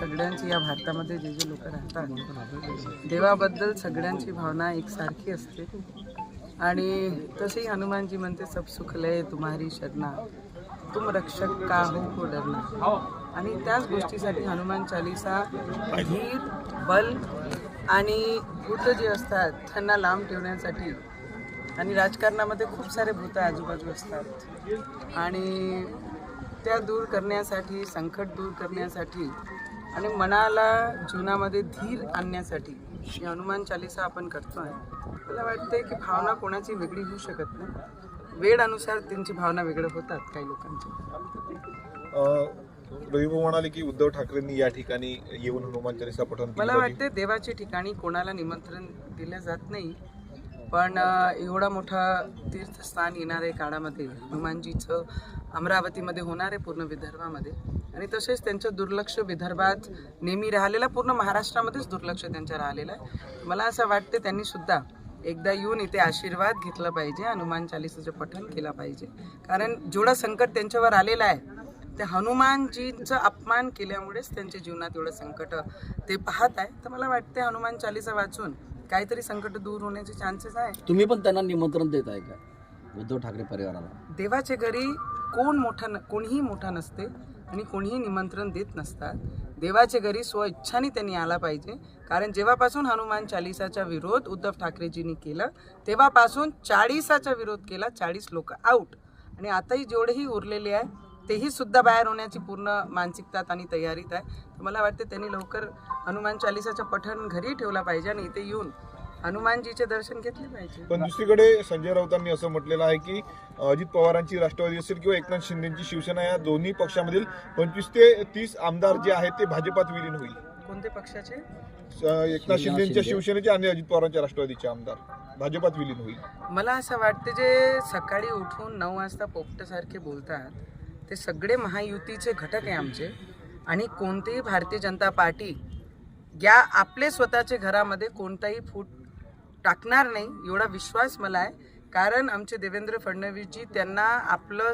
सगळ्यांची या भारतामध्ये जे जे लोक राहतात देवाबद्दल सगळ्यांची भावना एकसारखी असते आणि तसेही हनुमानजी म्हणते सब सुख लय तुम्हारी शरणा तुम रक्षक का हो डरना आणि त्याच गोष्टीसाठी हनुमान चालीसा धीर बल आणि भूत जे असतात त्यांना लांब ठेवण्यासाठी आणि राजकारणामध्ये खूप सारे भूत आजूबाजू असतात आणि त्या दूर करण्यासाठी संकट दूर करण्यासाठी आणि मनाला जीवनामध्ये धीर आणण्यासाठी ही हनुमान चालीसा आपण करतो आहे. मला वाटते की भावना कोणाची वेगळी होऊ शकत नाही. वेळानुसार त्यांची भावना वेगळं होतात काही लोकांची. रविभाऊ म्हणाले की उद्धव ठाकरेंनी या ठिकाणी येऊन हनुमान चालीसा पठण. मला वाटते देवाच्या ठिकाणी कोणाला निमंत्रण दिलं जात नाही, पण एवढा मोठा तीर्थस्थान येणाऱ्या काळामध्ये हनुमानजीचं अमरावतीमध्ये होणार आहे पूर्ण विदर्भामध्ये आणि तसेच त्यांचं दुर्लक्ष विदर्भात नेहमी राहिलेलं पूर्ण महाराष्ट्रामध्येच दुर्लक्ष त्यांचं राहिलेलं आहे. मला असं वाटते त्यांनी सुद्धा एकदा येऊन इथे आशीर्वाद घेतला पाहिजे, हनुमान चालीसाचं पठण केलं पाहिजे. कारण जेवढं संकट त्यांच्यावर आलेलं आहे ते हनुमानजींचा अपमान केल्यामुळेच त्यांच्या जीवनात एवढं संकट ते पाहत आहे. तर मला वाटते हनुमान चालीसा वाचून काहीतरी संकट दूर होण्याचे चान्सेस आहे. तुम्ही पण त्यांना निमंत्रण देत आहे का उद्धव ठाकरे परिवाराला? देवाच्या घरी कोणीही मोठा नसते आणि कोणीही निमंत्रण देत नसतात. देवाच्या घरी स्वइच्छाने त्यांनी आला पाहिजे. कारण जेव्हापासून हनुमान चालीसाचा विरोध उद्धव ठाकरेजींनी केला तेव्हापासून 40चा विरोध केला, 40 लोक आउट आणि आताही जेवढेही उरलेले आहे तेही सुद्धा बाहेर होण्याची पूर्ण मानसिकता आणि तयारीत आहे. तर मला वाटते त्यांनी लवकर हनुमान चालीसाचं पठण घरी ठेवला पाहिजे आणि इथे येऊन हनुमानजीचे दर्शन घेतले पाहिजे. पण दुसरीकडे संजय राऊतांनी असं म्हटलेलं आहे की अजित पवारांची राष्ट्रवादी असेल किंवा एकनाथ शिंदेची शिवसेना या दोन्ही पक्षामधील 25 ते 30 आमदार जे आहेत ते भाजपात विलीन होईल. कोणते पक्षाचे? एकनाथ शिंदेच्या शिवसेनेचे आणि अजित पवारांच्या राष्ट्रवादीचे आमदार भाजपात विलीन होईल. मला असं वाटते जे सकाळी उठून 9 वाजता पोपटासारखे बोलतात ते सगळे महायुतीचे घटक आहे आमचे आणि कोणतेही भारतीय जनता पार्टी या आपले स्वतःचे घरामध्ये कोणताही फूट टाकणार नाही एवढा विश्वास मला आहे. कारण आमचे देवेंद्र फडणवीसजी त्यांना आपलं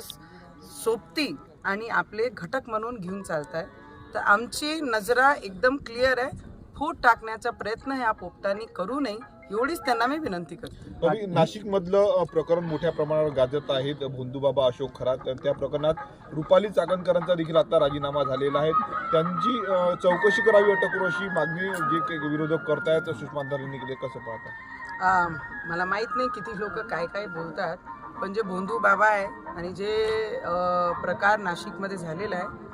सोबती आणि आपले घटक म्हणून घेऊन चालत आहे. तर आमची नजरा एकदम क्लिअर आहे. फूट टाकण्याचा प्रयत्न ह्या पोपटांनी करू नये एवढीच त्यांना मी विनंती करते. नाशिक मधलं प्रकरण मोठ्या प्रमाणावर गाजत आहे. भोंदूबाबा अशोक खरात त्या प्रकरणात रुपाली चाकणकरांचा देखील आता राजीनामा झालेला आहे. त्यांची चौकशी करावी अटक करू अशी मागणी जे विरोधक करतायत सुषमा अंधारेंनी कसं पाहता? मला माहीत नाही किती लोक काय काय बोलतात, पण जे भोंदू बाबा आहे आणि जे प्रकार नाशिकमध्ये झालेला आहे